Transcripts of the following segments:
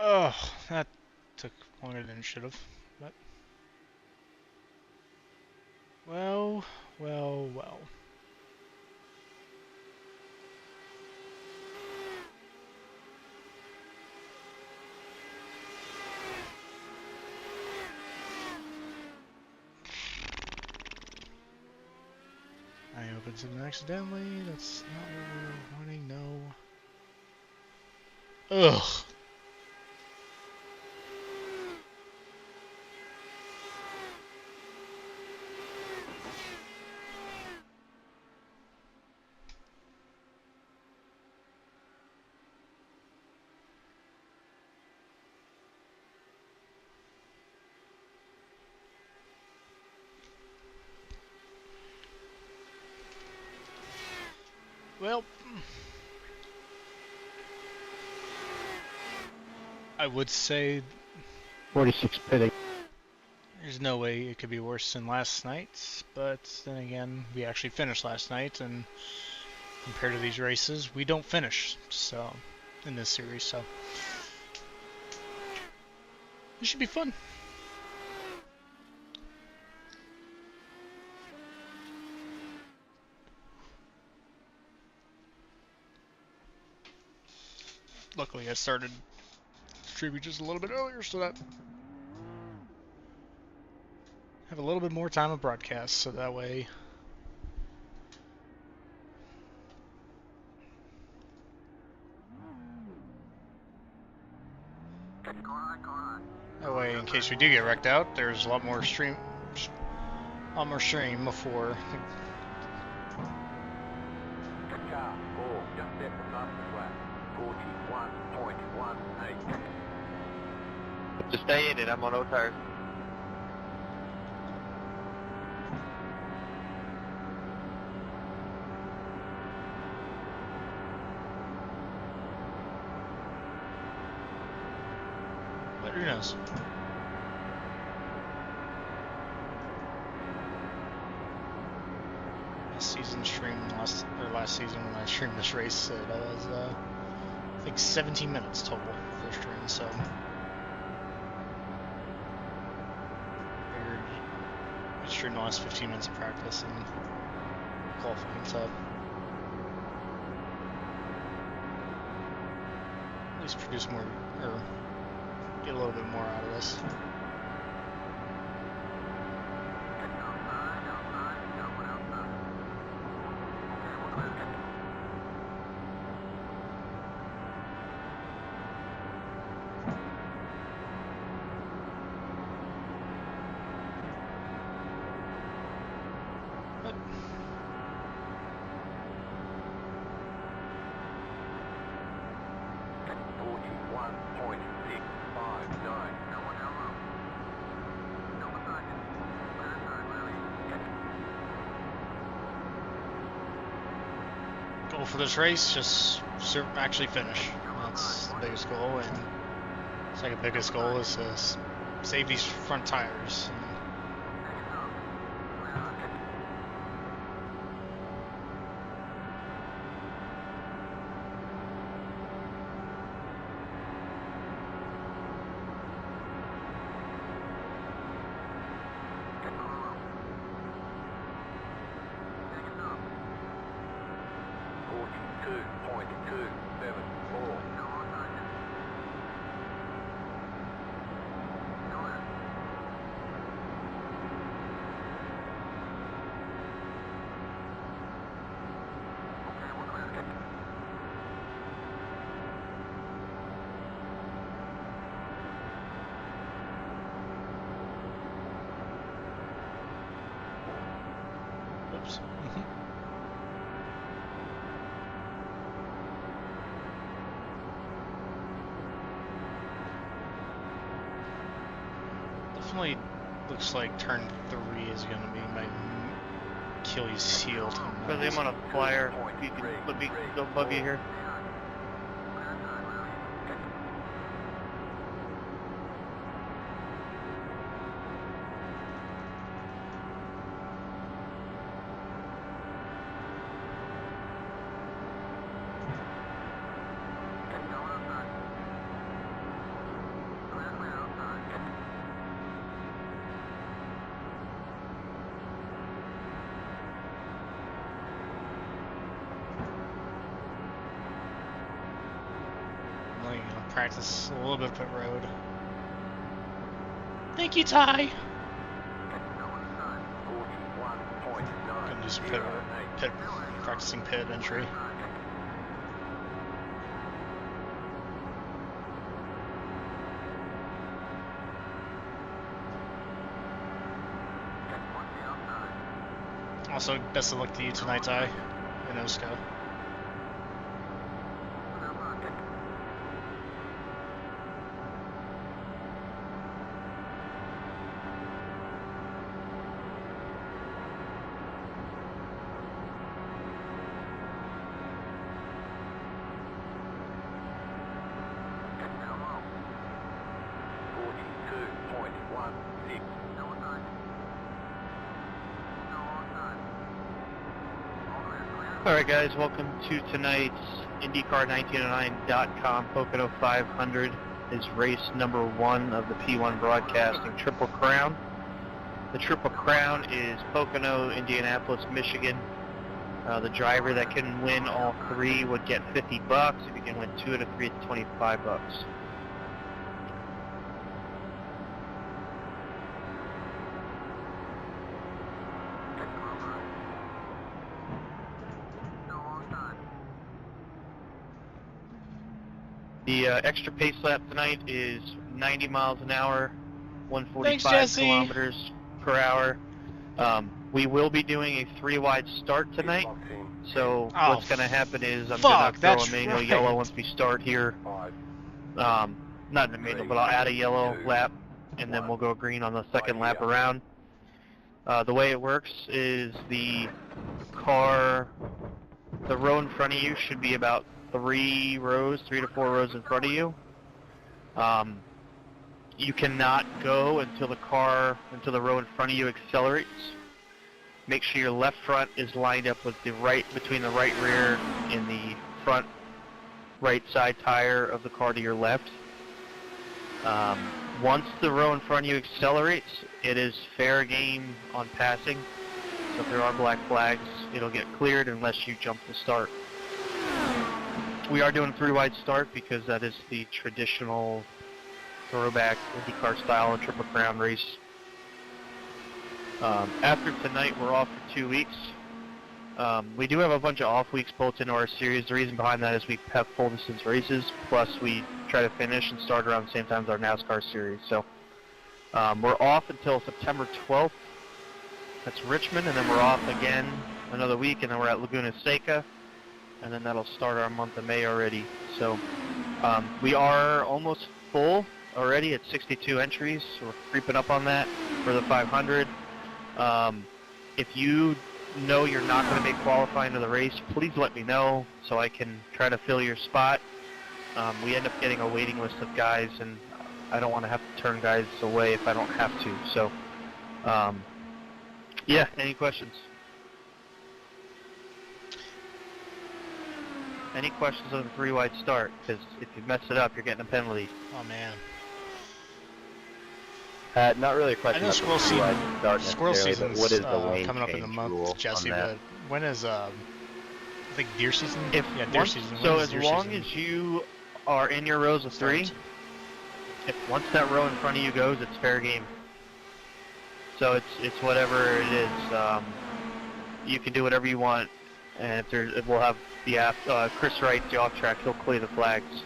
Oh, that took longer than it should have. But well, well, well. I opened something accidentally. That's not what we were wanting. No. Ugh. Well, I would say 46 pitting. there's no way it could be worse than last night's, but then again, we actually finished last night, and compared to these races, we don't finish, so, in this series, so. It should be fun. Luckily, I started streaming just a little bit earlier, so that have a little bit more time of broadcast, so that way in case we do get wrecked out, there's a lot more stream before. Just stay in it, I'm on no tires. But who knows? Last season when I streamed this race, it was I think 17 minutes total for stream. So figured we streamed the last 15 minutes of practice and qualifying, so at least produce more or get a little bit more out of this. Goal for this race, just actually finish. That's the biggest goal, and second biggest goal is to save these front tires. Oops. Definitely looks like turn 3 is going to be my Achilles heel. Really, I'm on a flyer. You can let me go above you here. practice a little bit of pit road. Thank you, Ty. Gonna do some pit practicing pit entry. Also, best of luck to you tonight, Ty, in Osco. Alright guys, welcome to tonight's Indycar1909.com Pocono 500 is race number 1 of the P1 Broadcasting Triple Crown. The Triple Crown is Pocono, Indianapolis, Michigan. The driver that can win all 3 would get $50. If you can win 2 out of 3, it's $25. The extra pace lap tonight is 90 miles an hour, 145 kilometers per hour. We will be doing a 3-wide start tonight. So what's going to happen is I'm going to throw a manual yellow once we start here. Not in the manual, but I'll add a yellow lap, and then we'll go green on the second lap around. The way it works is the row in front of you should be about 3 to 4 rows in front of you. You cannot go until the row in front of you accelerates. Make sure your left front is lined up with between the right rear and the front right side tire of the car to your left. Once the row in front of you accelerates, it is fair game on passing. So if there are black flags, it'll get cleared unless you jump the start. We are doing a 3-wide start because that is the traditional throwback IndyCar style and Triple Crown race. After tonight, we're off for 2 weeks. We do have a bunch of off weeks built into our series. The reason behind that is we have full distance races, plus we try to finish and start around the same time as our NASCAR series. So we're off until September 12th. That's Richmond, and then we're off again another week, and then we're at Laguna Seca. And then that'll start our month of May already. So we are almost full already at 62 entries. So we're creeping up on that for the 500. If you know you're not going to make qualifying to the race, please let me know so I can try to fill your spot. We end up getting a waiting list of guys, and I don't want to have to turn guys away if I don't have to. So, yeah, any questions? Any questions on the 3-wide start? Because if you mess it up, you're getting a penalty. Oh, man. Not really a question. I know squirrel season's what is the lane coming up in a month, Jesse, but when is, I think deer season? Deer season. So as long as you are in your rows of 3, once that row in front of you goes, it's fair game. So it's whatever it is. You can do whatever you want, and we'll have Chris Wright, the off track, he'll clear the flags.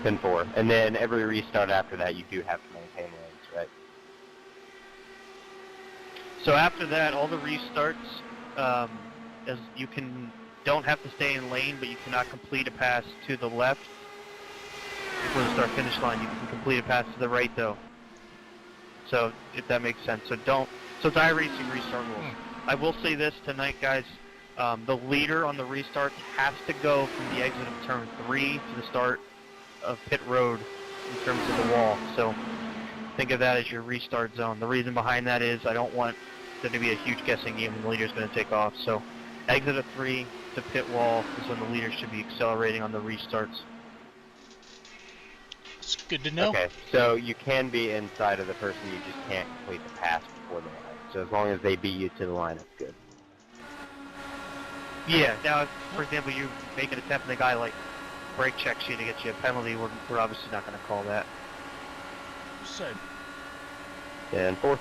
Pin 4. And then every restart after that, you do have to maintain lanes, right? So after that, all the restarts, as you don't have to stay in lane, but you cannot complete a pass to the left before the start-finish line. You can complete a pass to the right, though. So if that makes sense. So it's iRacing restart rules. I will say this tonight, guys. The leader on the restart has to go from the exit of turn 3 to the start of pit road in terms of the wall. So think of that as your restart zone. The reason behind that is I don't want there to be a huge guessing game when the leader's going to take off. So exit of 3 to pit wall is when the leader should be accelerating on the restarts. It's good to know. Okay, so you can be inside of the person, you just can't complete the pass before the line. So as long as they beat you to the line, it's good. Yeah, now if, for example, you make an attempt and the guy brake checks you to get you a penalty, we're obviously not going to call that. So, And fourth.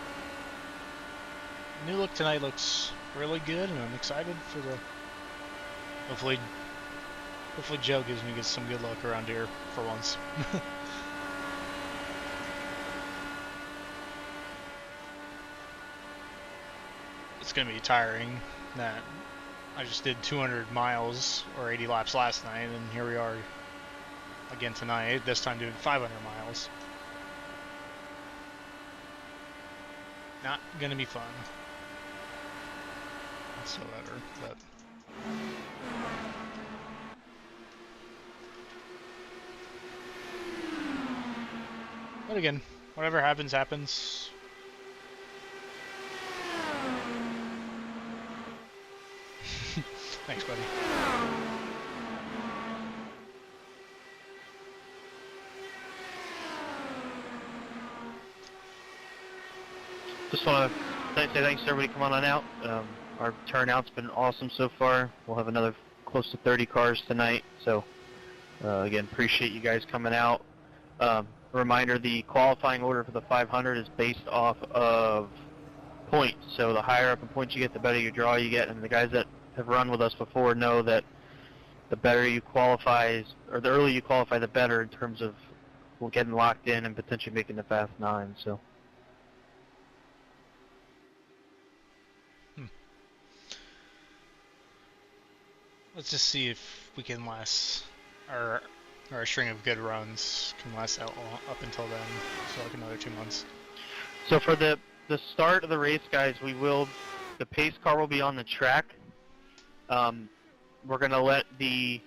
new look tonight looks really good, and I'm excited for the. Hopefully Joe gives me some good luck around here for once. It's gonna be tiring that I just did 200 miles or 80 laps last night, and here we are again tonight, this time doing 500 miles. Not gonna be fun whatsoever, but again, whatever happens, happens. Thanks, buddy. Just want to say thanks to everybody coming on out. Our turnout's been awesome so far. We'll have another close to 30 cars tonight. So, again, appreciate you guys coming out. Reminder, the qualifying order for the 500 is based off of points. So the higher up in points you get, the better your draw you get. And the guys that have run with us before know that the better you qualify, or the earlier you qualify, the better in terms of getting locked in and potentially making the Fast 9. So. Let's just see if we can last, our string of good runs can last out up until then, so like another 2 months. So for the start of the race, guys, the pace car will be on the track. We're gonna let the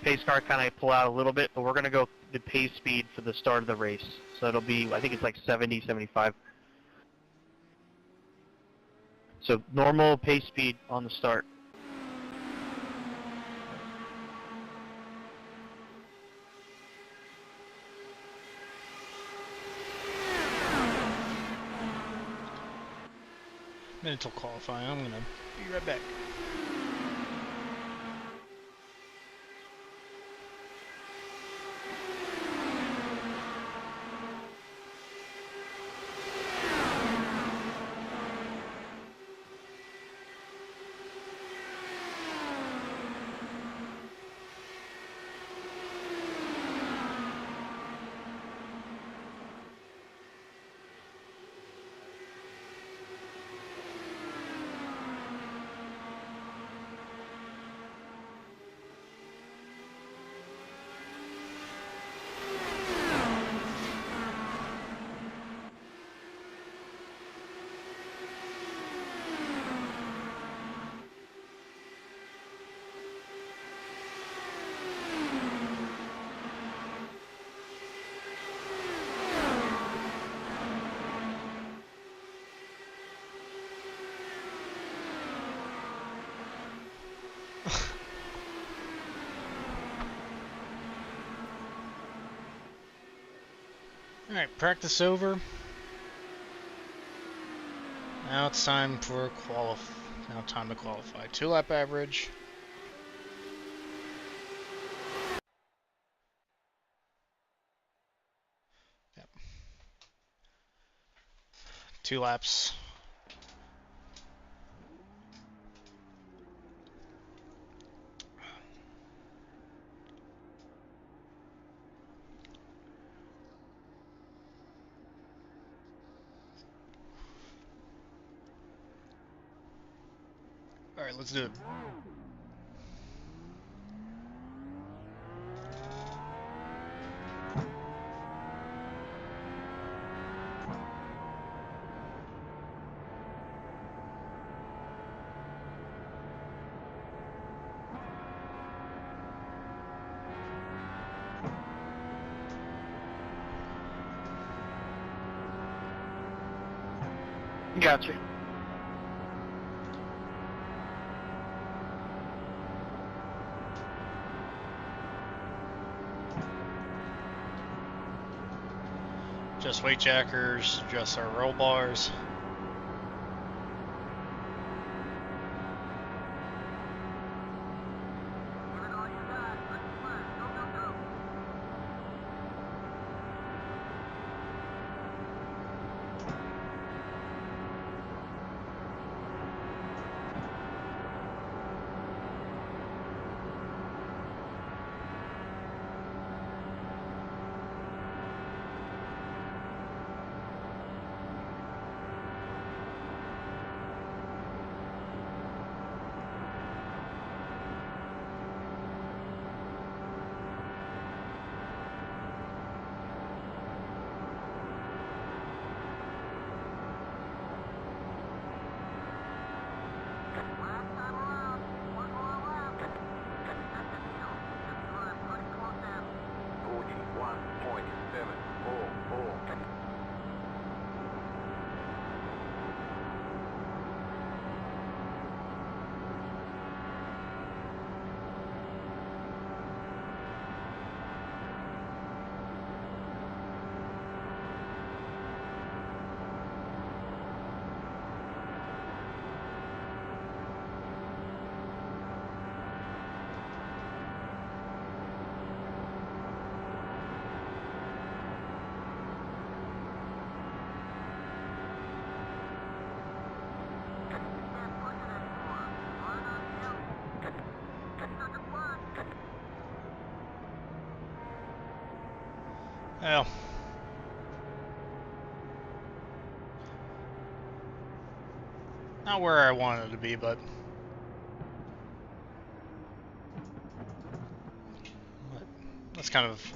pace car kind of pull out a little bit, but we're gonna go the pace speed for the start of the race. So it'll be, I think it's like 70, 75. So normal pace speed on the start. Minute till qualifying. I'm gonna be right back. Alright, practice over. Now it's time for time to qualify. 2 lap average. Yep. 2 laps. Alright, let's do it. Gotcha. Just weight jackers, just our roll bars. Well, not where I wanted to be, but that's kind of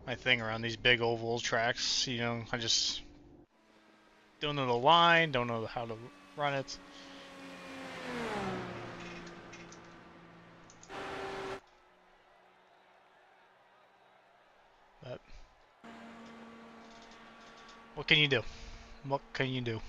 my thing around these big oval tracks. You know, I just don't know the line, don't know how to run it. But what can you do? What can you do?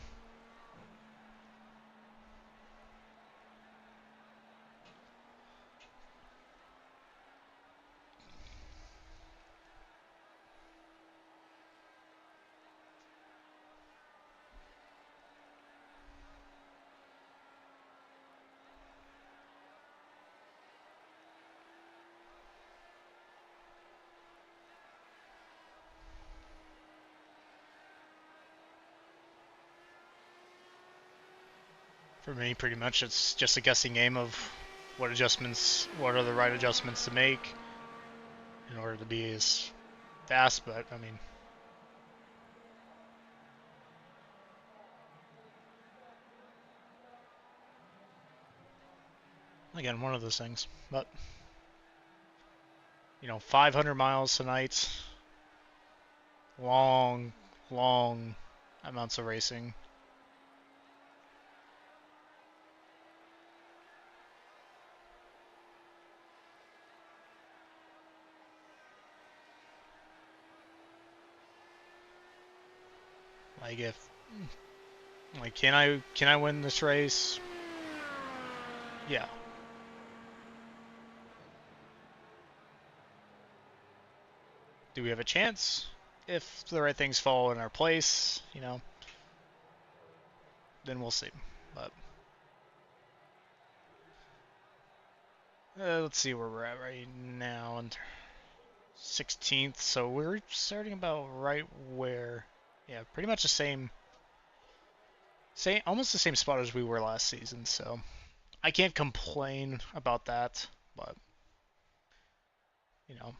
For me, pretty much, it's just a guessing game of what are the right adjustments to make in order to be as fast. But I mean, again, one of those things. But you know, 500 miles tonight, long, long amounts of racing. Like if, like, can I win this race? Yeah. Do we have a chance? If the right things fall in our place, you know, then we'll see. But let's see where we're at right now. 16th, so we're starting about right where, yeah, pretty much the same, almost the same spot as we were last season. So I can't complain about that. But you know,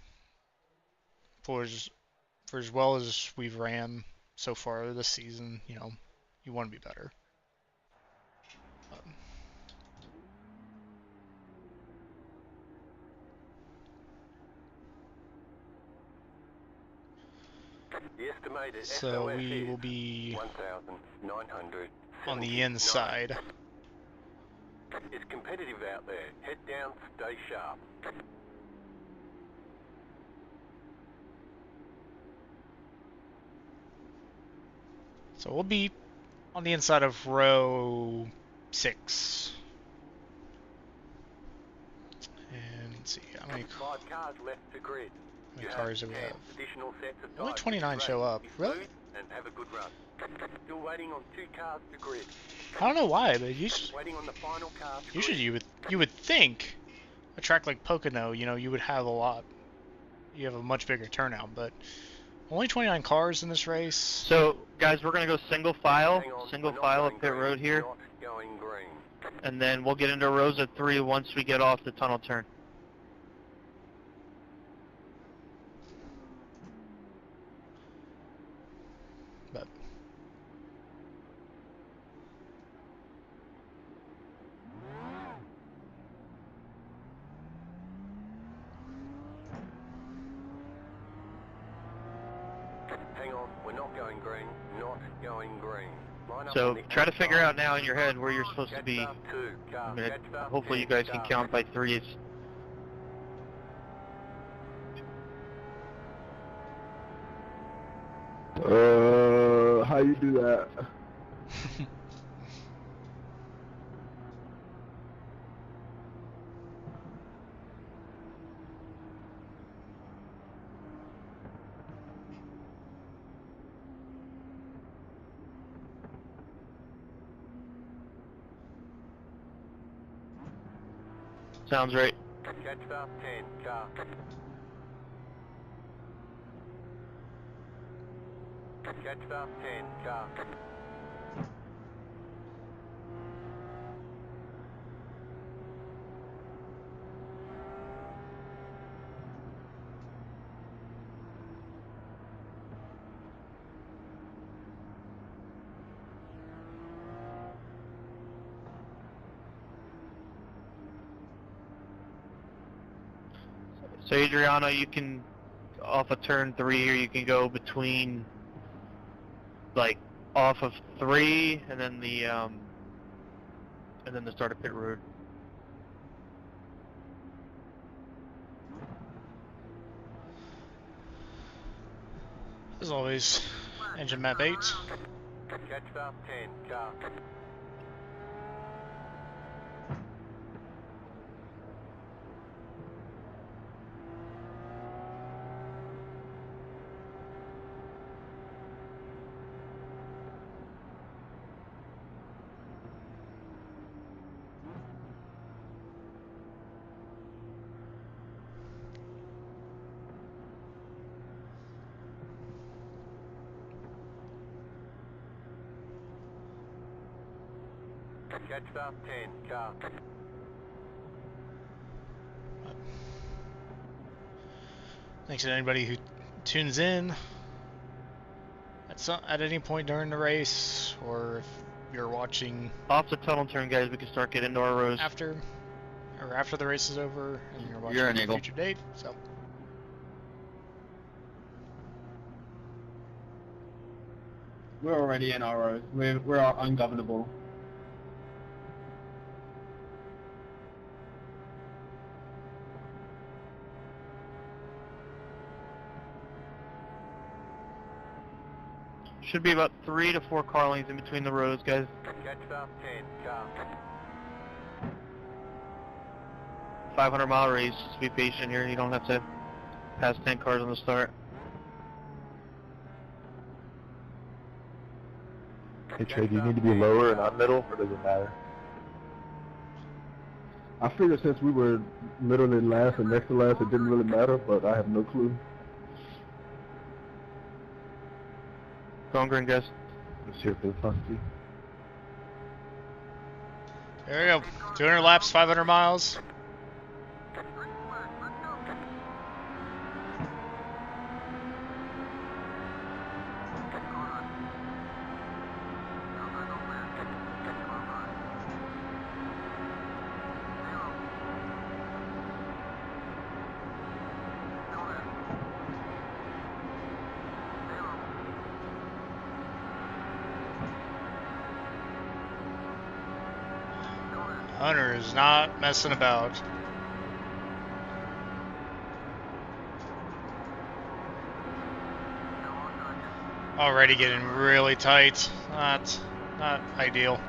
for as well as we've ran so far this season, you know, you want to be better. So we will be on the inside. It's competitive out there. Head down, stay sharp. So we'll be on the inside of row 6. And let's see, how many 5 cars left to grid. cars do we have? Additional sets of Only tires 29 show up. Be Really? smooth and have a good run. Still waiting on 2 cars to grid. I don't know why, but Waiting on the final car to usually grid. you would think a track like Pocono, you know, you would have you have a much bigger turnout, but only 29 cars in this race. So, guys, we're going to go single file Hang on, up going pit green, road here, Not going green. and then we'll get into rows of 3 once we get off the tunnel turn. But Hang on, we're not going green. Not going green. Line up So, on the try to figure outside. out now in your head where you're supposed to Catch be. up 2, car. I mean, Catch up hopefully 10, you guys can car. count by 3s. How you do that? Sounds right. Catch up 10, car. Catch up 10, car. So Adriano, you can, off of turn 3 here, you can go between, like, off of 3 and then the start of pit road. As always, engine map 8. Catch fast 10, car. Catch fast 10, car. Thanks to anybody who tunes in at any point during the race, or if you're watching Off the tunnel turn, guys, we can start getting into our rows. after the race is over and you're watching You're an on a eagle. future date. So We're already in our rows. We're ungovernable. Should be about 3 to 4 car lengths in between the rows, guys. Catch fast 10, car. 500-mile race. Just be patient here. You don't have to pass 10 cars on the start. Hey Trey, do you need to be lower and not middle, or does it matter? I figured since we were middle and last and next to last, it didn't really matter, but I have no clue. Going green, guys. Let's see if it's fun. there we go. 200 laps, 500 miles. Hunter is not messing about. Already getting really tight. Not ideal.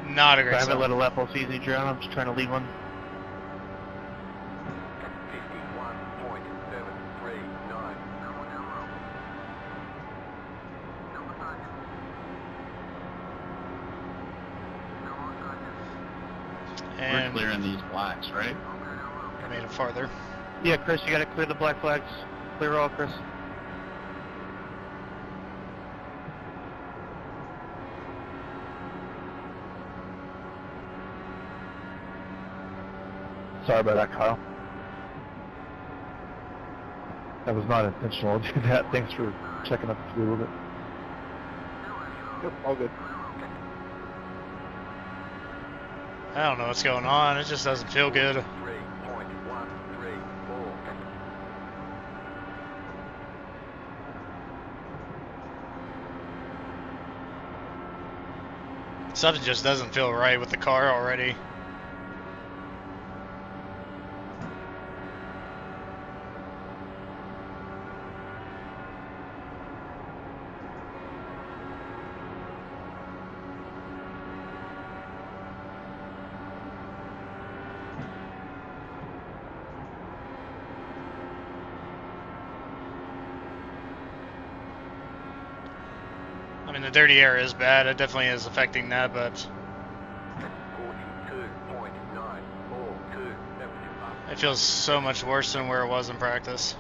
Not a I great haven't start. let a lap all season, Adriano. I'm just trying to lead one. 51.739. We're And clearing these blacks, right? made it farther. Yeah, Chris, you gotta clear the black flags. Clear all, Chris. Sorry about that, Kyle. That was not intentional. I'll do that. Thanks for checking up a little bit. Yep, all good. I don't know what's going on. It just doesn't feel good. 3.134. Something just doesn't feel right with the car already. I mean, the dirty air is bad. It definitely is affecting that, but 42.942. it feels so much worse than where it was in practice.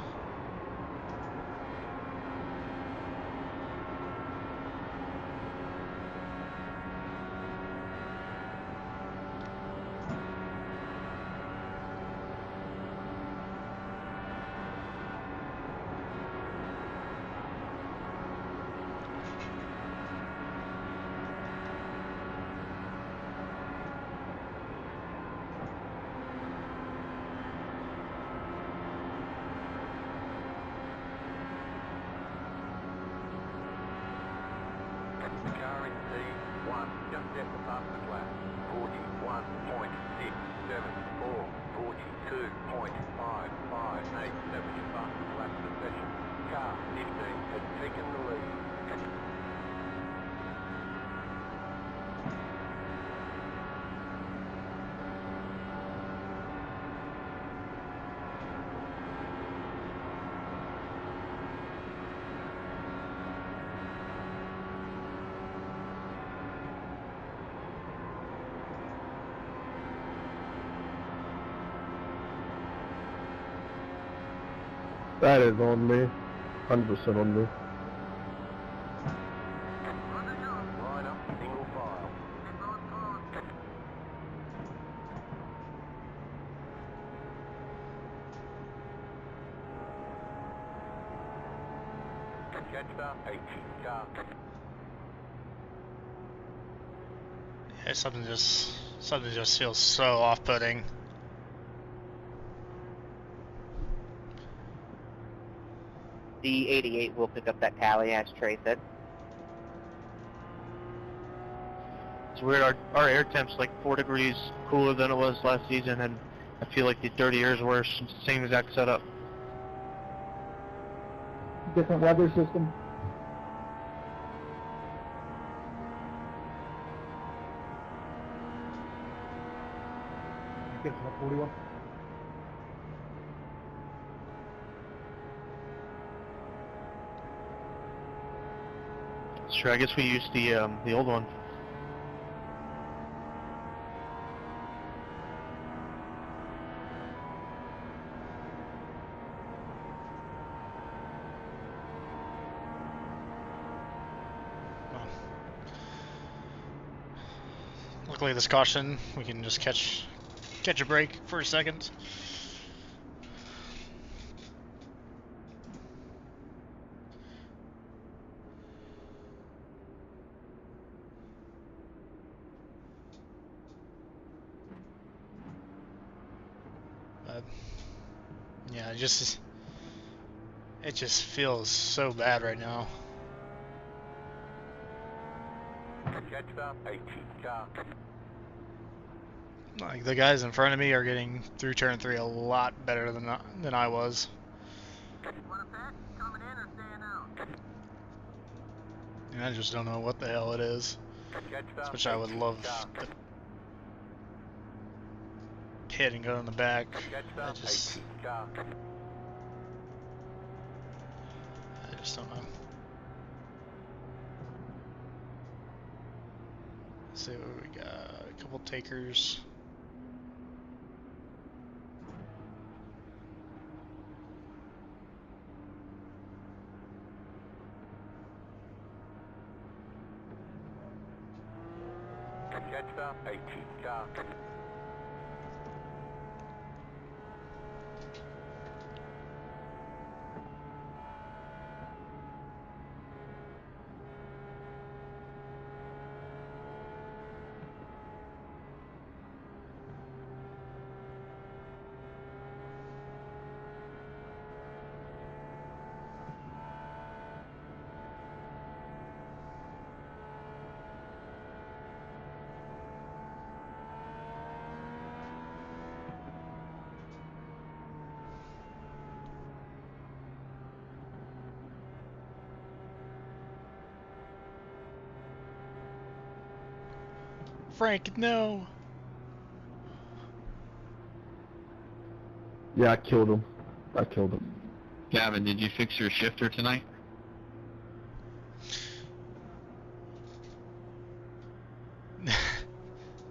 The car in P1 just left the fastest lap. 41.674, 42.558. That was your fastest lap of the session. Car 15 has taken the lead. That is on me. 100% on me. Line up, single file. Catch 80 car. Yeah, something just feels so off-putting. The 88 will pick up that tally as Trey said. It's weird. Our air temp's like 4 degrees cooler than it was last season, and I feel like the dirty air is worse. It's the same exact setup. Different weather system. Get to 41. Sure, I guess we used the old one. Luckily, this caution, we can just catch a break for a second. But yeah, it just feels so bad right now. Catch 80 car. Like, the guys in front of me are getting through turn 3 a lot better than I was. Want a bet? Coming in or staying out? And I just don't know what the hell it is. Catch Which I would 80 love car. to hit and go in the back. Catch I just 80 car. don't know. Let's see what we got. A couple takers. Catch 80 car. Frank, no! Yeah, I killed him. Gavin, did you fix your shifter tonight?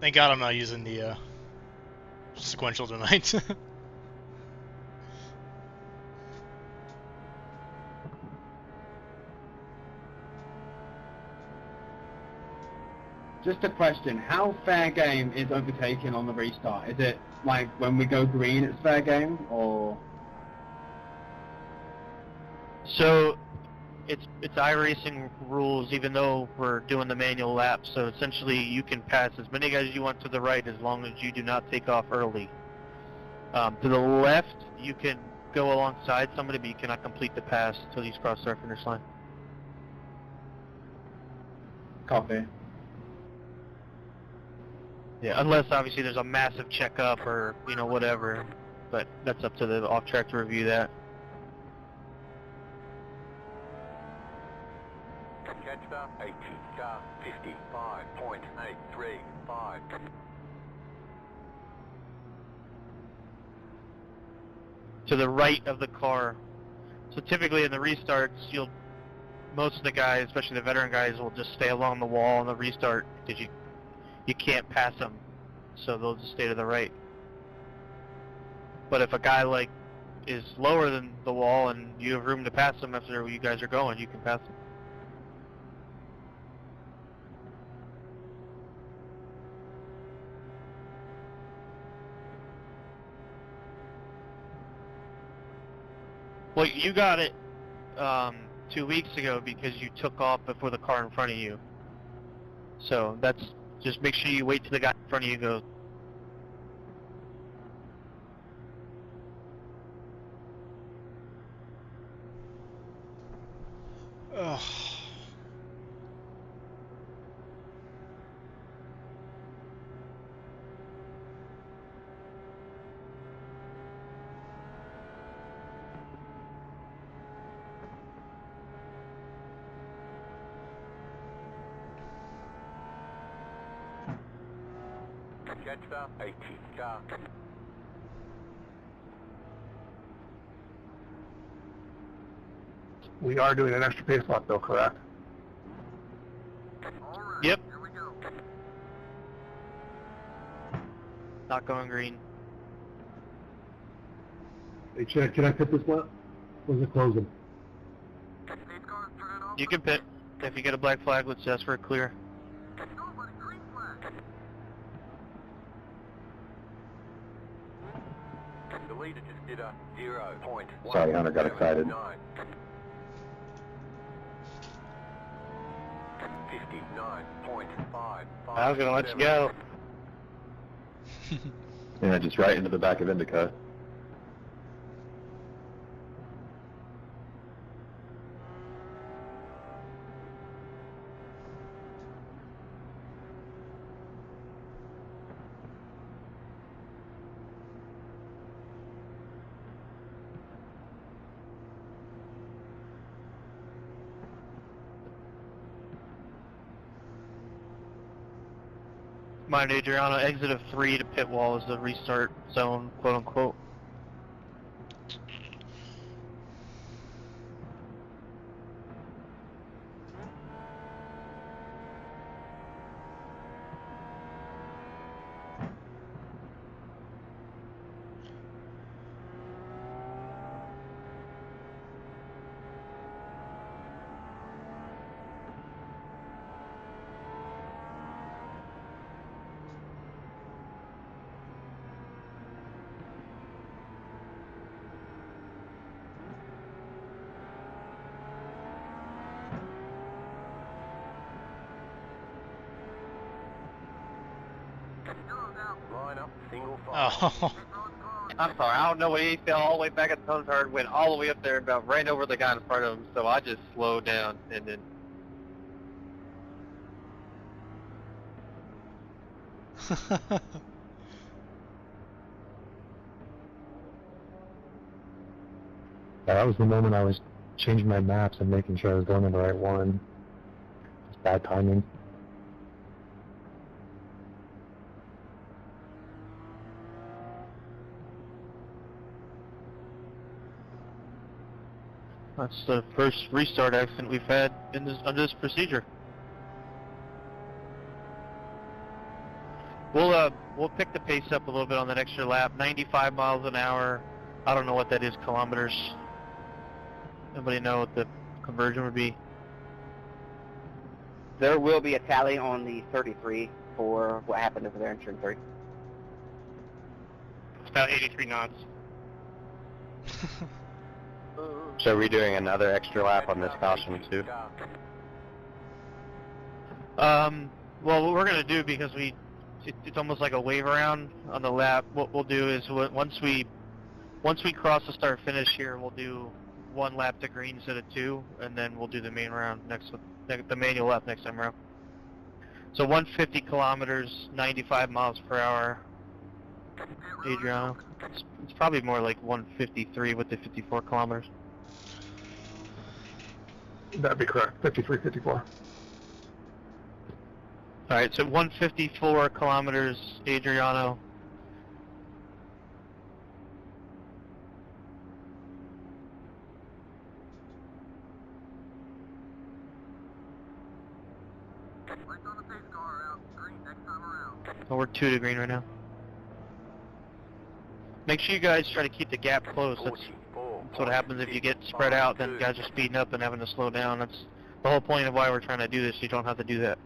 Thank God I'm not using the sequential tonight. Just a question, how fair game is overtaking on the restart? Is it like when we go green it's fair game, or? So it's iRacing rules, even though we're doing the manual lap. So essentially, you can pass as many guys as you want to the right as long as you do not take off early. To the left, you can go alongside somebody, but you cannot complete the pass until you cross their finish line. Copy. Yeah, unless obviously there's a massive checkup or, you know, whatever. But that's up to the off-track to review that. Catcher 80, car 55.835. To the right of the car. So typically in the restarts, most of the guys, especially the veteran guys, will just stay along the wall on the restart because you can't pass them. So they'll just stay to the right. But if a guy like is lower than the wall and you have room to pass them after where you guys are going, you can pass them. Well, you got it 2 weeks ago because you took off before the car in front of you. So that's just make sure you wait till the guy in front of you goes. Ugh. Catcher 80, car. We are doing an extra pace lap though, correct? Alright, Yep. here we go. Not going green. Hey, Chad, can I pit this lap? When's it closing? These cars turn off. You can pit. If you get a black flag, let's ask for a clear. Nobody, green flag. The leader just did a 0.1. Sorry, Hunter, got excited. 59.5. I was gonna let you go. Yeah, just right into the back of Indycar. Mind Adriano, exit of 3 to pit wall is the restart zone, quote unquote. Line up, single file. Oh. I'm sorry, I don't know what he fell all the way back at the turn, went all the way up there, about ran over the guy in front of him, so I just slowed down and then. Yeah, that was the moment I was changing my maps and making sure I was going in the right one. It's bad timing. That's the first restart accident we've had in this under this procedure. We'll pick the pace up a little bit on that extra lap. 95 miles an hour. I don't know what that is kilometers. Anybody know what the conversion would be? There will be a tally on the 33 for what happened over there in turn 3. It's about 83 knots. So we're doing another extra lap on this caution too? Well, what we're gonna do, because it's almost like a wave around on the lap. What we'll do is once we cross the start finish here, we'll do 1 lap to green instead of 2, and then we'll do the main round the manual lap next time around. So 150 kilometers, 95 miles per hour. Adriano. It's probably more like 153 with the 54 kilometers. That'd be correct. 53, 54. Alright, so 154 kilometers, Adriano. Oh, we're 2 to green right now. Make sure you guys try to keep the gap close. That's what happens if you get spread out, then guys are speeding up and having to slow down. That's the whole point of why we're trying to do this. You don't have to do that.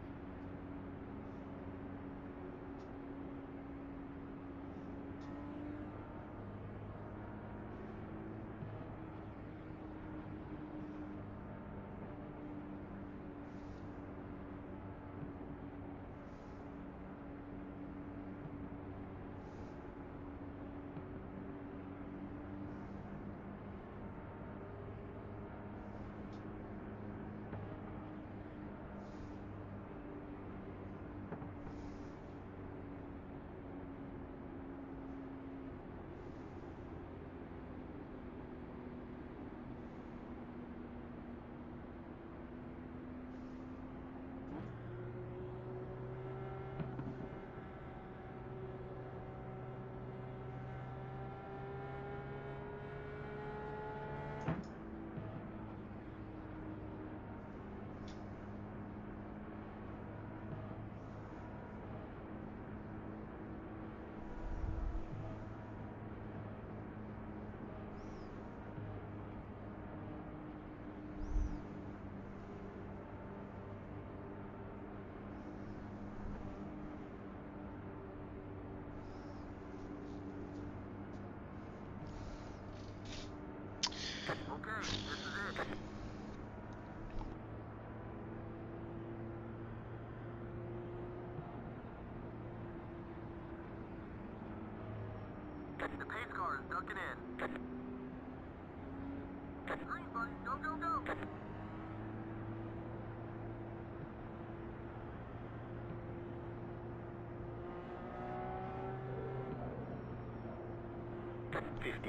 The pace car is ducking in. Green, buddy. Go, go, go. .696.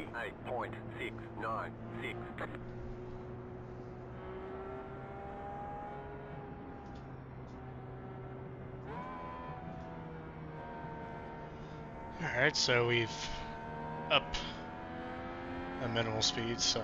Alright, so we've up a minimal speed, so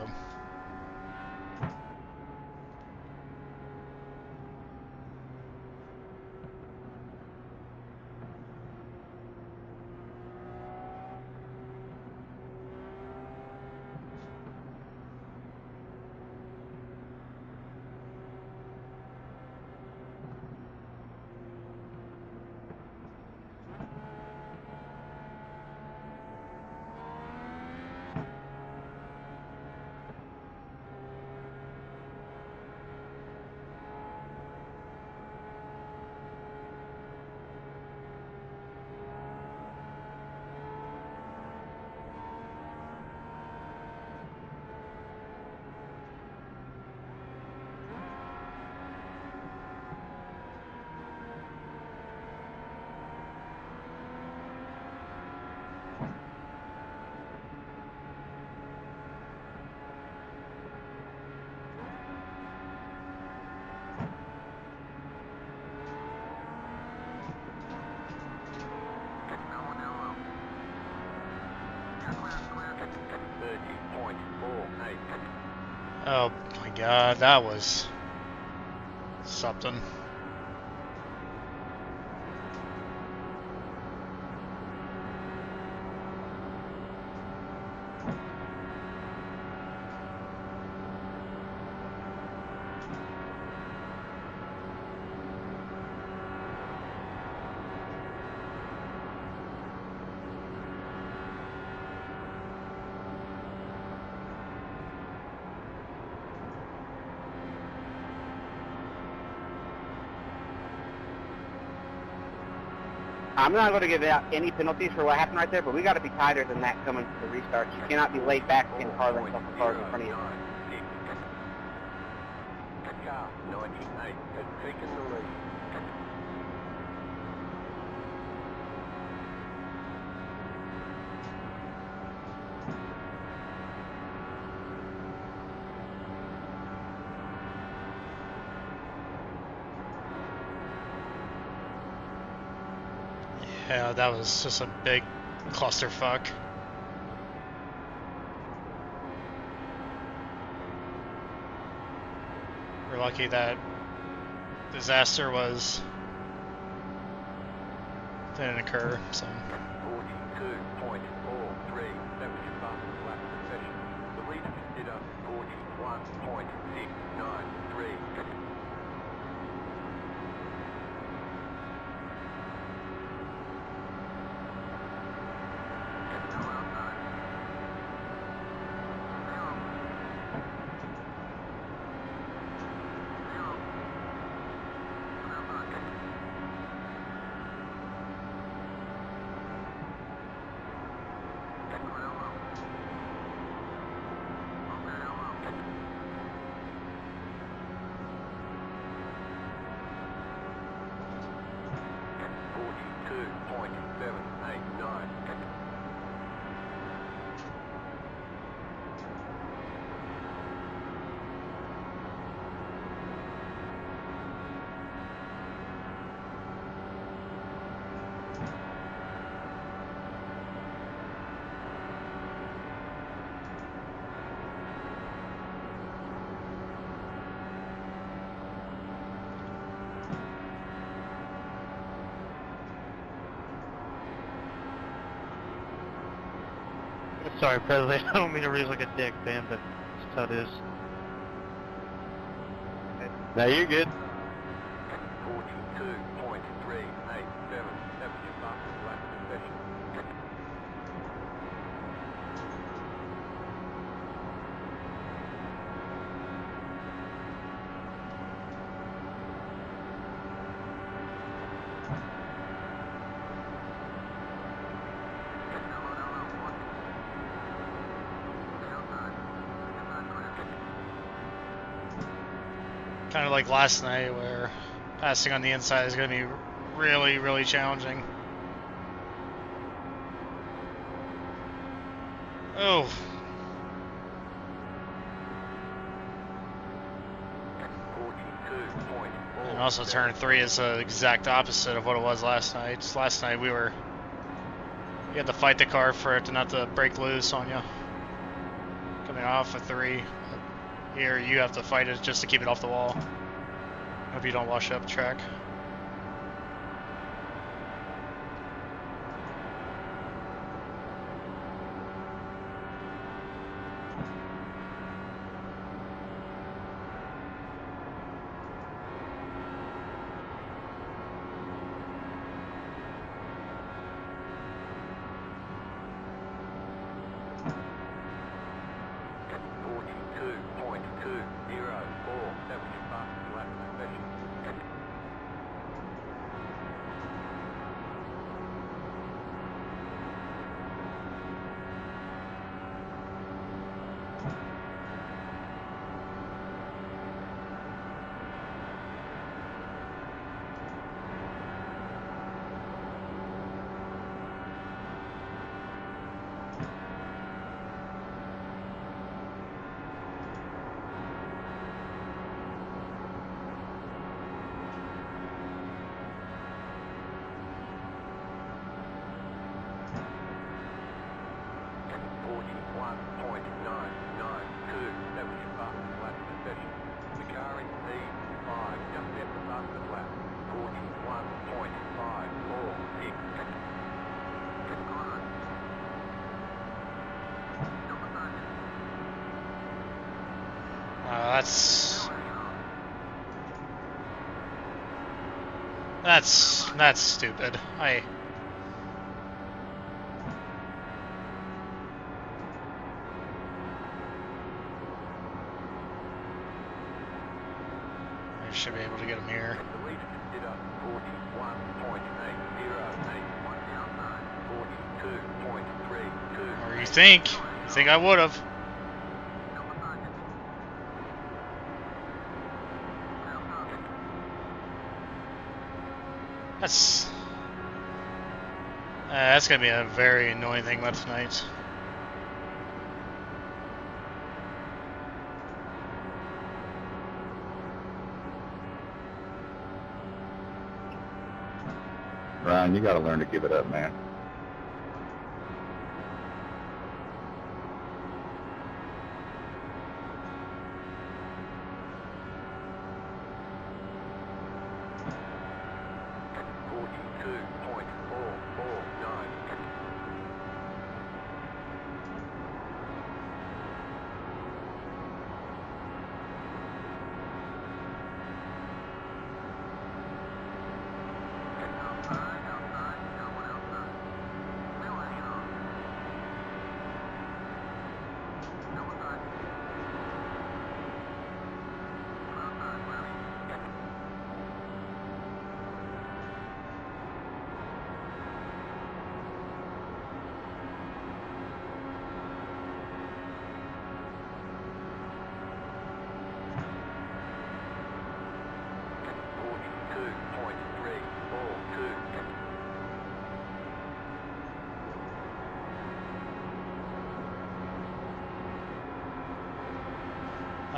oh my god, that was something. I'm not going to give out any penalties for what happened right there, but we got to be tighter than that coming to the restarts. You cannot be laid back 10 car lengths off the cars in front of you. Car 98 has taken the lead. Yeah, that was just a big clusterfuck. We're lucky that disaster didn't occur, so. 42.43. That was your fastest lap of the session. The leader did a 41.693. Sorry, President. I don't mean to raise like a dick, man, but that's how it is. Now you're good. 42.387. That was your fastest lap of the session. Kind of like last night, where passing on the inside is going to be really, really challenging. Oh. And also turn 3 is the exact opposite of what it was last night. Last night you had to fight the car for it to not to break loose on you. Coming off a 3. Here you have to fight it just to keep it off the wall. Hope you don't wash up the track. That's stupid. I should be able to get him here. Or you think I would have. That's gonna be a very annoying thing left tonight. Ryan, you got to learn to give it up, man.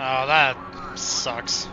Oh, that sucks.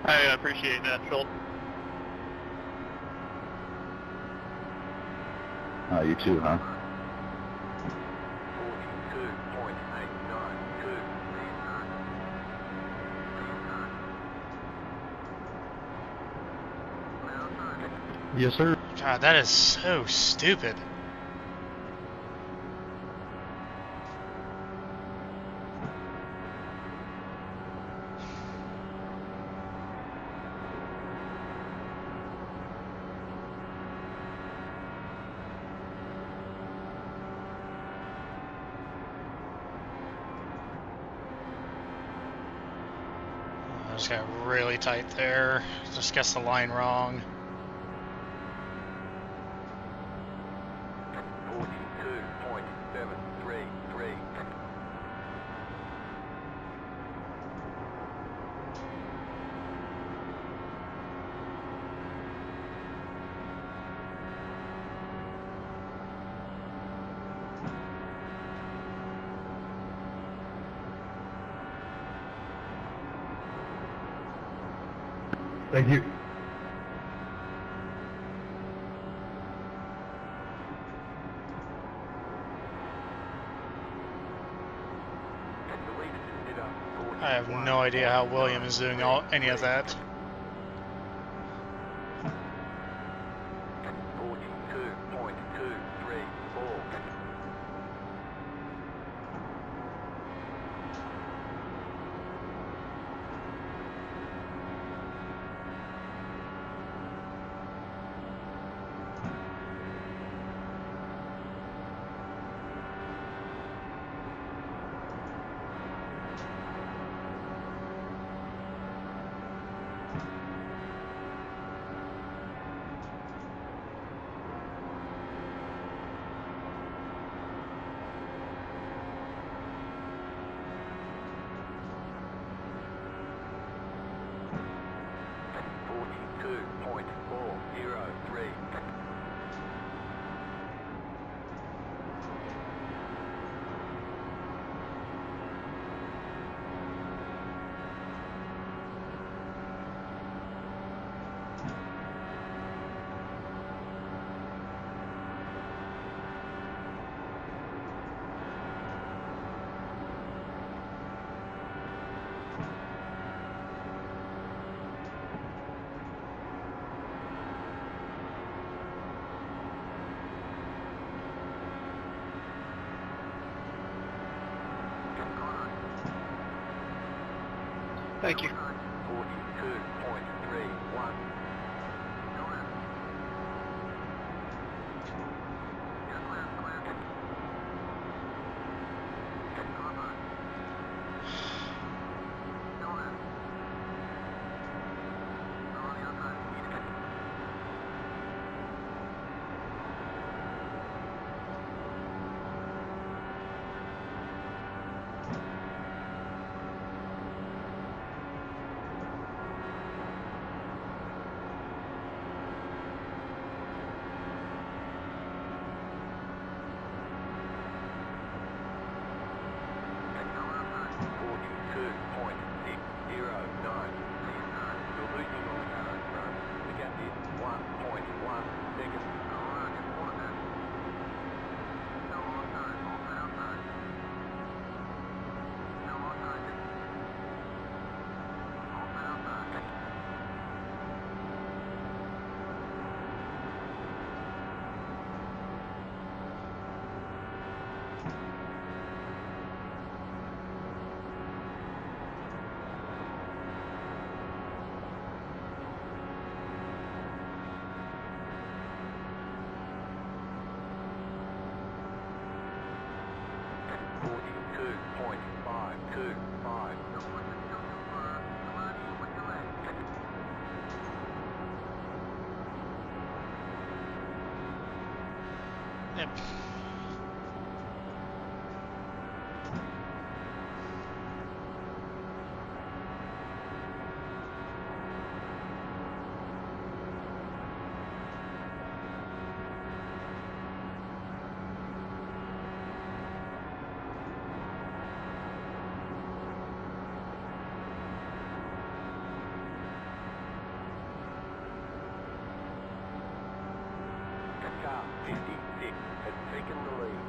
I appreciate that, Phil. You too, huh? Yes, sir. God, that is so stupid. I just got really tight there. Just guessed the line wrong. Thank you. I have no idea how William is doing any of that. Thank you. 42.31. Yep. Car 56 has taken the lead.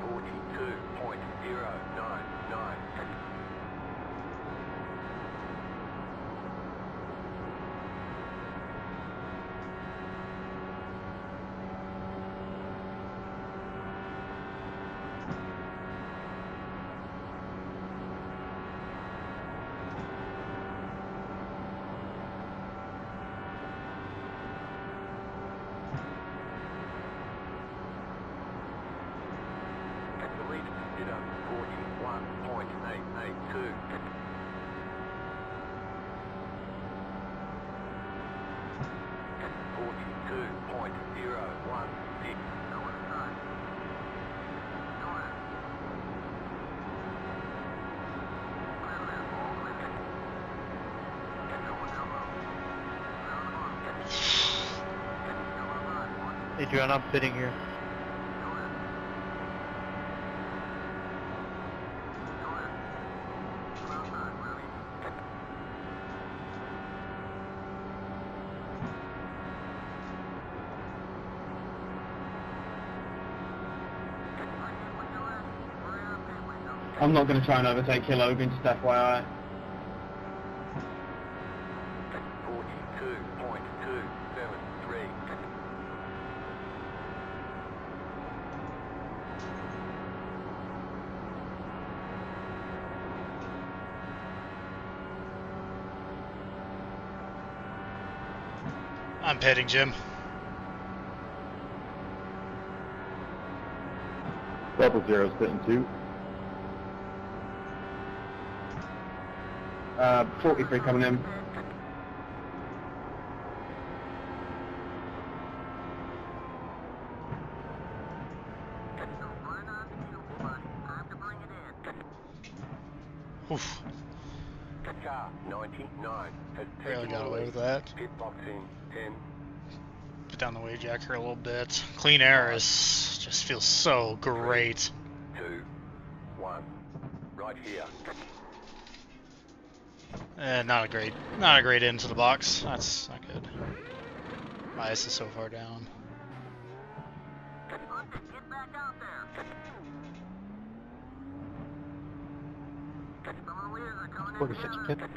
42.099. The lead is up 41.882. Adrian, I'm pitting here. I'm not going to try and overtake you, Logan, just FYI. 42.273. I'm pitting, Jim. Double zero's sitting 2. 43 coming in. Oof. Car 99 has Barely taken got the away lead. with that. Pit box in 10. Put down the wage jacker a little bit. Clean air is just feels so great. 2, 1. Right here. Not a great into the box. That's not good. My ice is so far down. Get back out there. Some of the leaders are coming in 46 together. pit.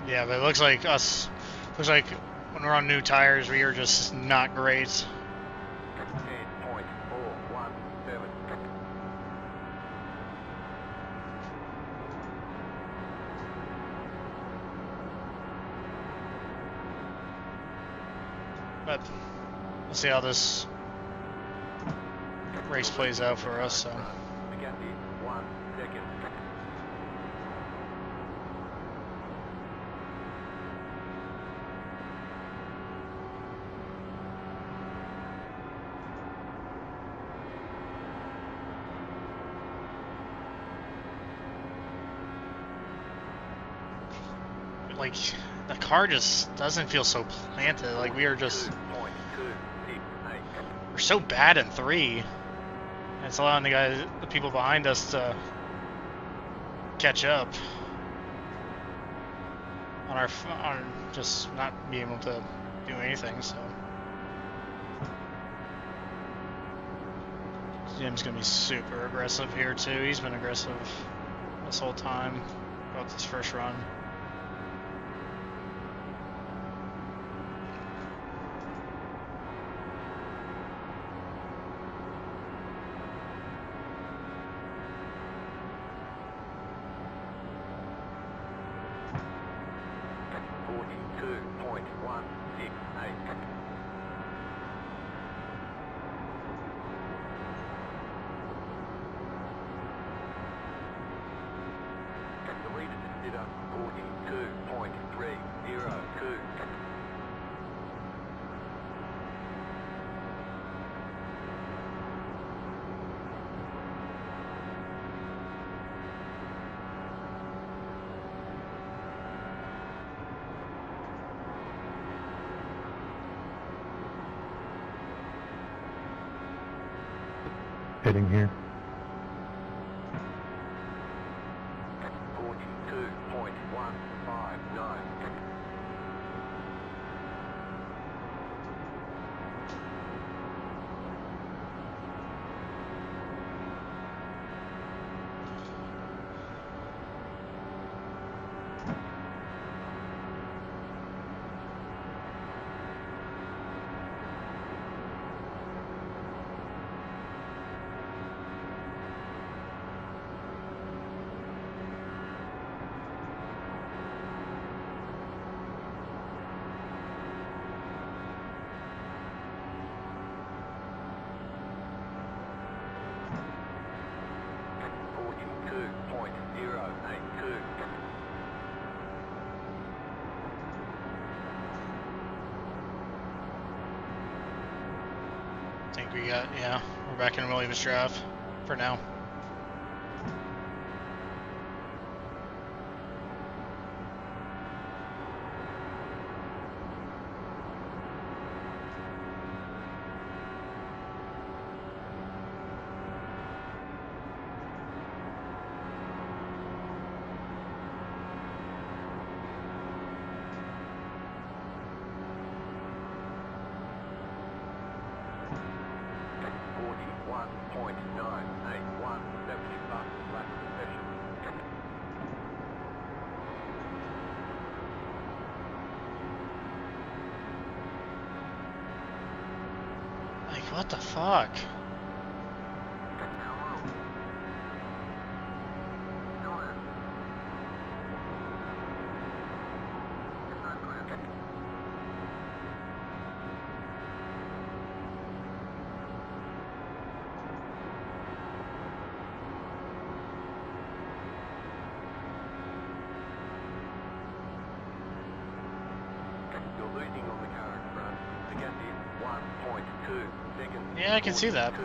Yeah, but it looks like when we're on new tires, we are just not great. 10.417. But we'll see how this race plays out for us. So. Again, 1 second. Like, the car just doesn't feel so planted. Like, we are just... 2.268. We're so bad in 3. And it's allowing the people behind us to catch up. On just not being able to do anything, so... Jim's gonna be super aggressive here, too. He's been aggressive this whole time about this first run. The leader just did a 42.302. Hitting here. 42.159. I think we got, yeah, we're back in Williams Drive for now. Like, what the fuck? You're losing on the current front. The gap is 1.2 seconds. Yeah, I can see that. 2.424.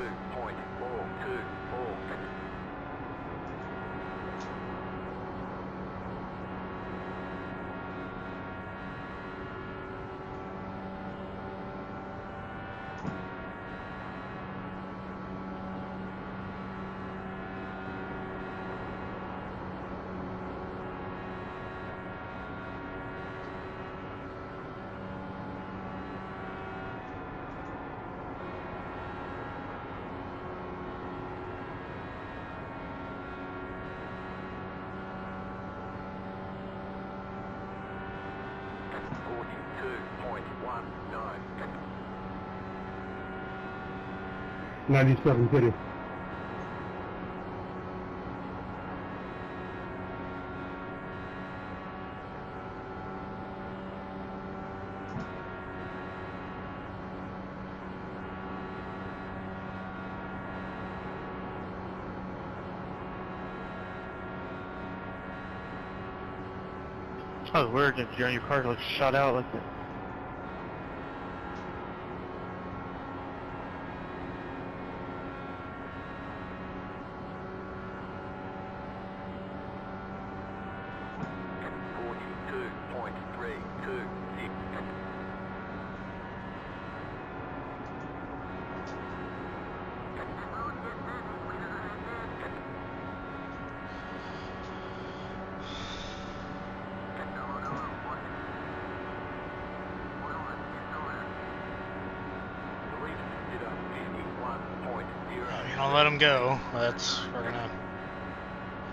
97 city. Oh, weird if your car looks shot out like that. I'll let him go. We're gonna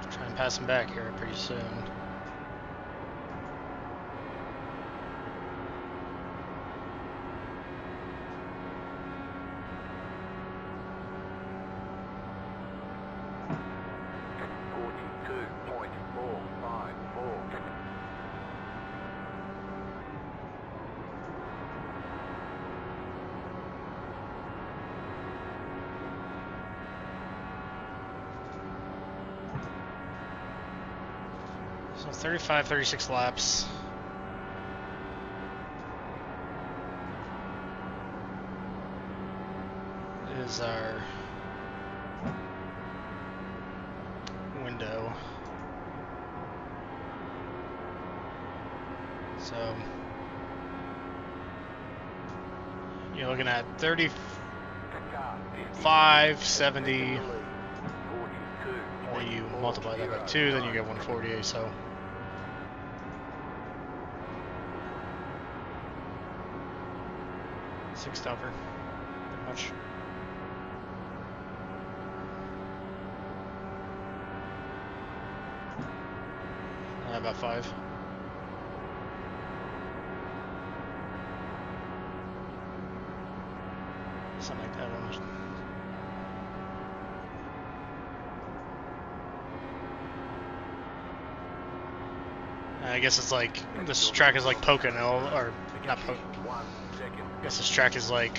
try and pass him back here pretty soon. So 35, 36 laps. Is our window. So you're looking at 35, 70. Then you multiply that by 2, then you get 148. So. Six over, pretty much. About 5. Something like that. Almost. I guess it's like this track is like Pocono, or not Pocono. I guess this track is like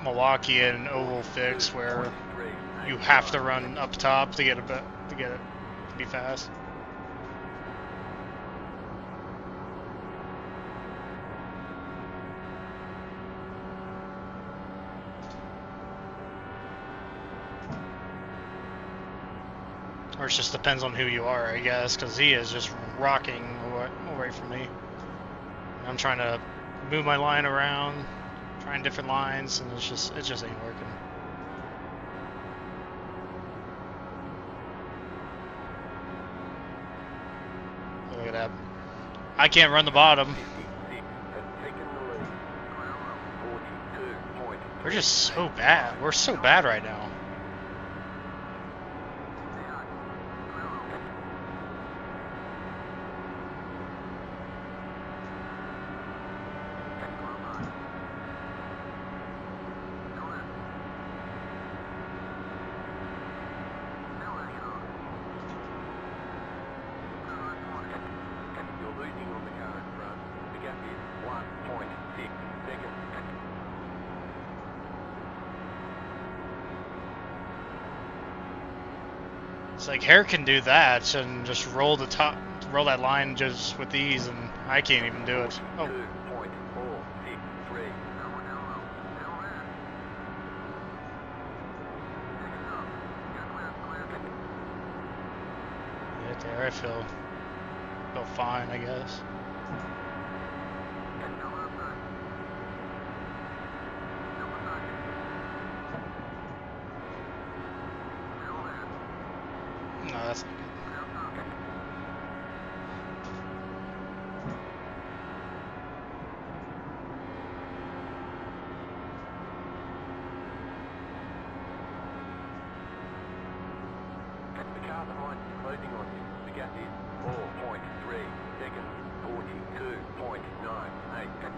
Milwaukee and oval fix, where you have to run up top to get it to be fast. Or it just depends on who you are, I guess, because he is just rocking away from me. I'm trying to move my line around, trying different lines, and it just ain't working. Look at that. I can't run the bottom. We're just so bad. We're so bad right now. It's like Hare can do that and just roll that line just with ease, and I can't even do it. Oh. Right there, I feel fine, I guess. No, that's not good. The car behind is closing on you. The gap is 4.3 seconds, 42.98.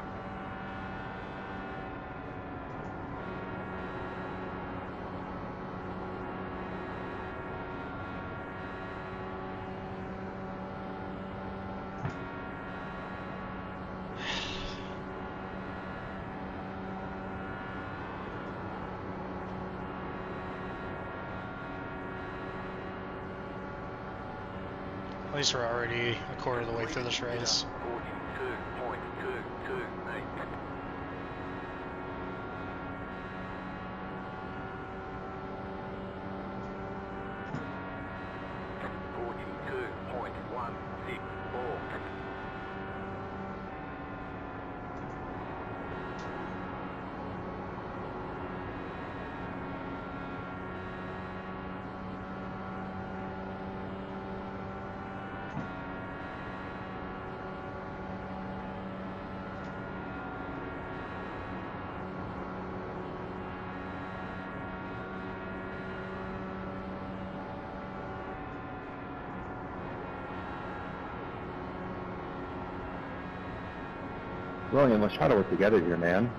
least we're already a quarter of the way through this race. 42.228. 42.164. William, let's try to work together here, man.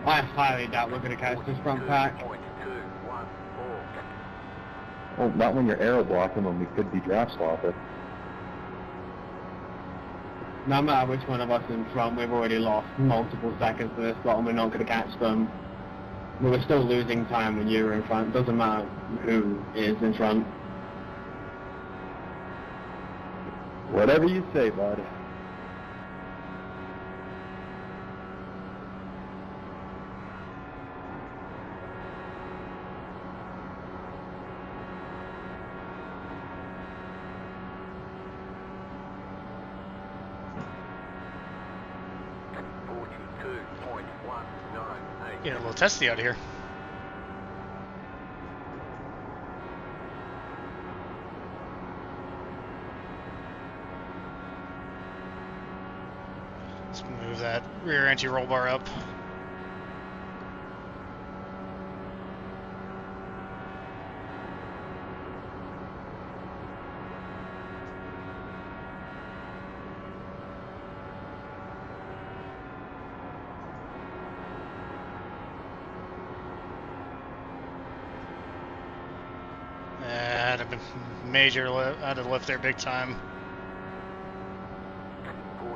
I highly doubt we're going to catch this front pack. 42.214. Well, not when you're aero blocking when we could be draft swapping. No matter which one of us in front, we've already lost multiple seconds to this spot and we're not going to catch them. We were still losing time when you were in front. Doesn't matter who is in front. Whatever you say, bud. Get a little testy out of here. Let's move that rear anti-roll bar up. Major out of the lift there, big time. 42.448.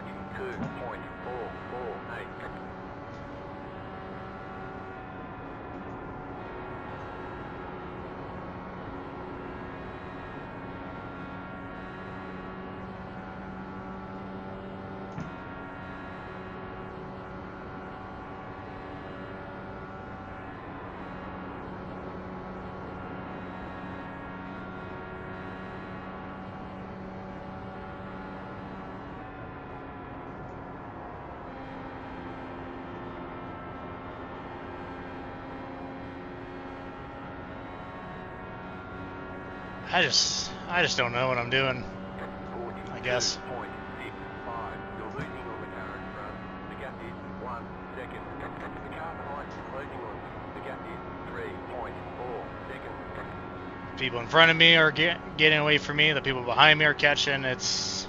I just don't know what I'm doing, I guess. 42.65. You're losing on the car in front. The gap is 1 second. The car behind is closing on you. The gap is 3.4 seconds. People in front of me are getting away from me. The people behind me are catching. It's...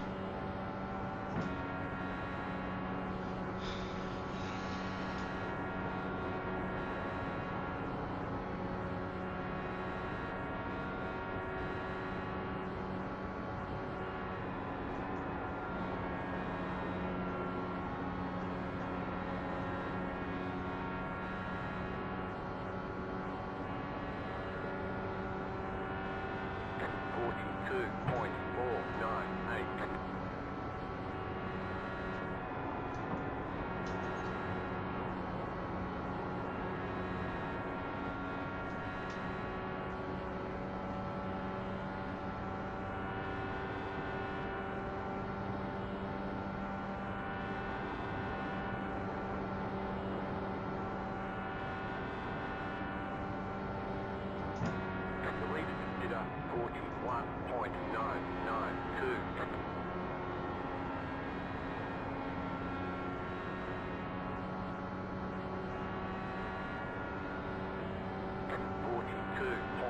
The leader consider 41.992. 42.488.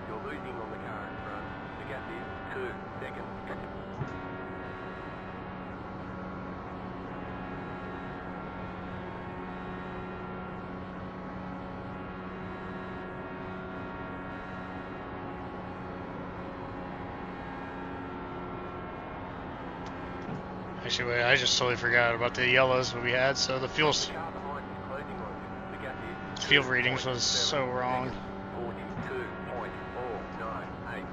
You're losing on the car in front. The gap is 2 seconds. 42.488. Actually, wait, I just totally forgot about the yellows that we had. So the fuel readings was so wrong. 42.498.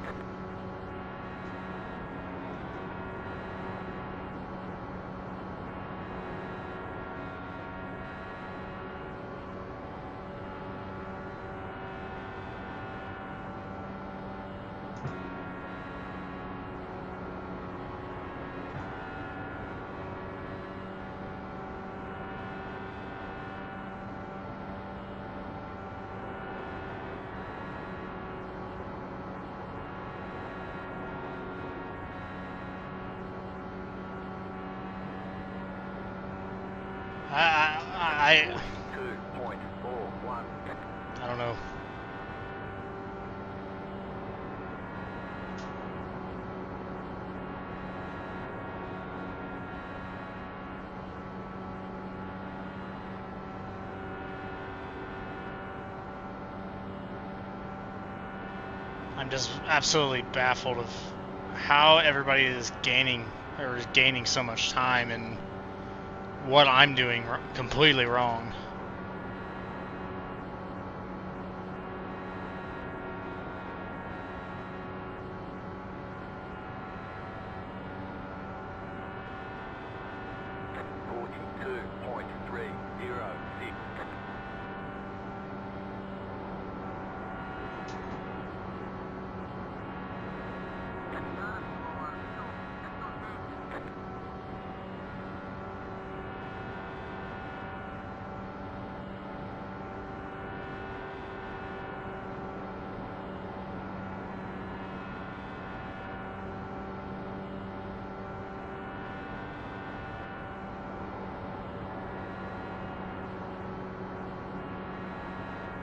I 42.41. don't know. I'm just absolutely baffled of how everybody is gaining so much time and what I'm doing completely wrong.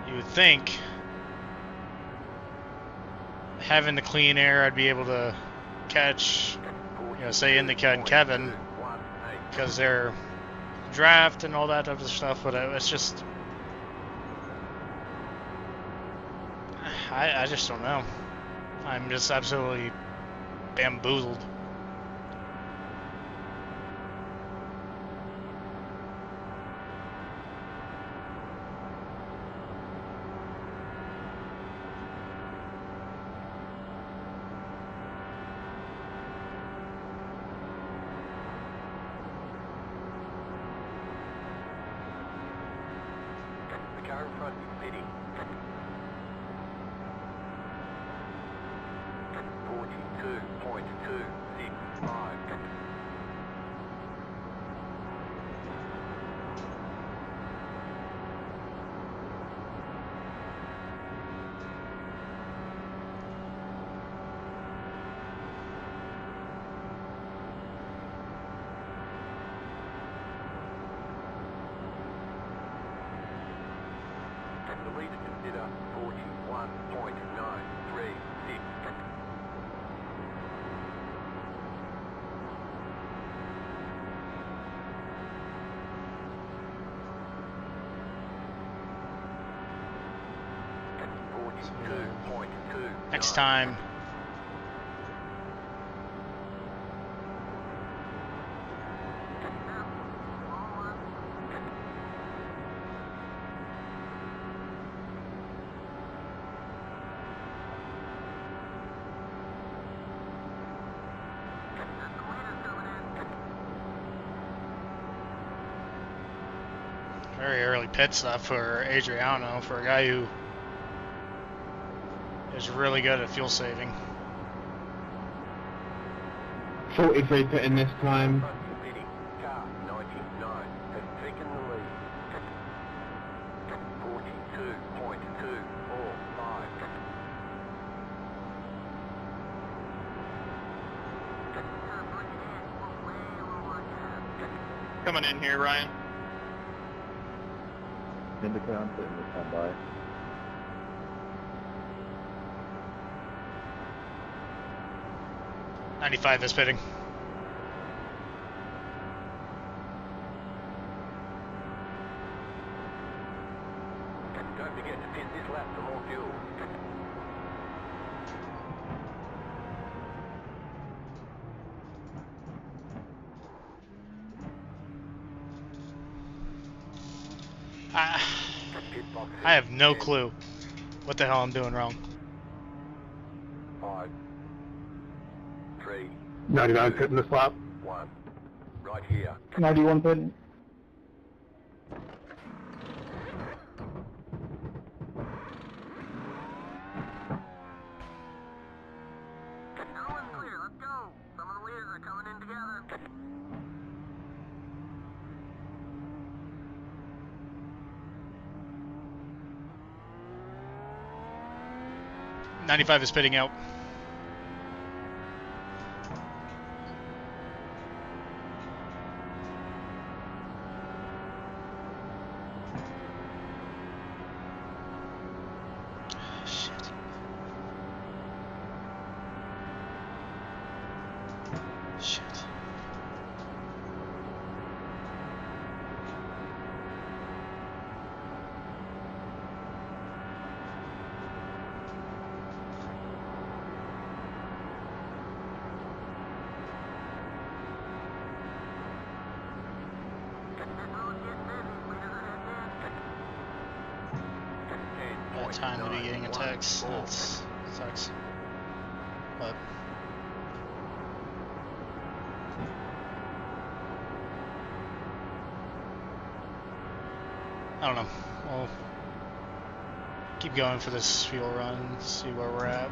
You would think having the clean air I'd be able to catch, say Indycar and Kevin, because they're draft and all that type of stuff, but it's just I just don't know. I'm just absolutely bamboozled. Car in front is pitting. 42.265. The leader consider 41.936. Next time. Very early pit stop for Adriano, for a guy who is really good at fuel saving. 43 pitting this time. Car 99 has taken the lead. 42.245. Coming in here, Ryan. Indycar, I'm putting this one by. '95 is pitting. Don't forget to pit this lap for more fuel. I Pit box I have no 10, clue what the hell I'm doing wrong. 5, 3, 99 2, pitting this lap. 1. Right here. 91 pitting. Going clear, let's go. Some of the leaders are coming in together. 95 is pitting out. Shit. Shit. Bad time to be getting a text. That sucks. But I don't know. We'll keep going for this fuel run, see where we're at.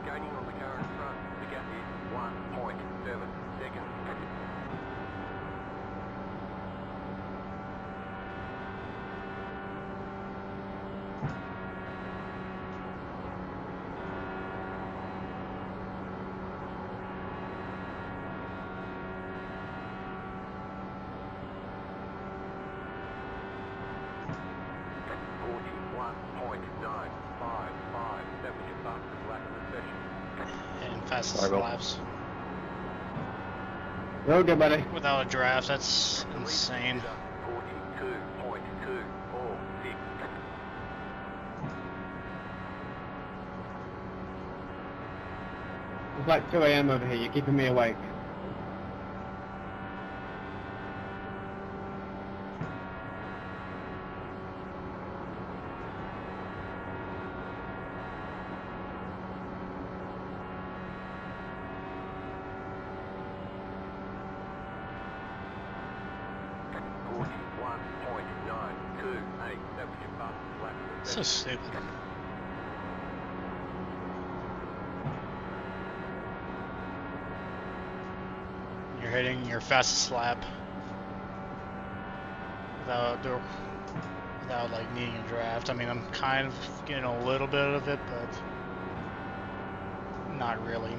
Gaining on the car in front. The gap is 1.7 seconds. 41.955. That was your fastest lap of the session. And fastest Sorry, Bill. laps Real good, buddy. without a draft. That's insane. 42.246. It's like 2 a.m. over here. You're keeping me awake. So stupid. You're hitting your fastest lap without like needing a draft. I mean, I'm kind of getting a little bit of it, but not really.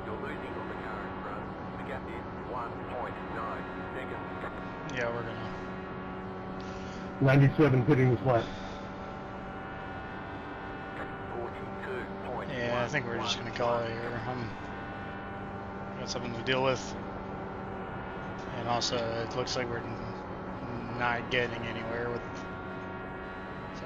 You're losing on the car in front. The gap is 1.9 seconds. Yeah, we're gonna. 97 hitting the flat. 42.1. Yeah, I think we're just gonna call it here. Got something to deal with, and also it looks like we're not getting anywhere with. So.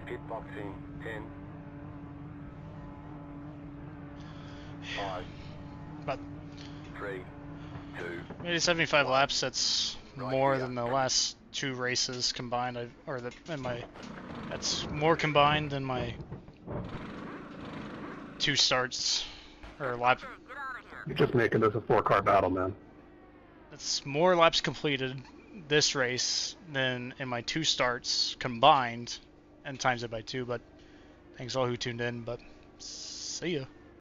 Pit boxing 10. 5. About 3. 2. maybe 75 laps. That's more than the last 2 races combined. That's more combined than my 2 starts or lap. You're just making this a 4-car battle, man. That's more laps completed this race than in my 2 starts combined, and times it by 2. But thanks all who tuned in. But see ya.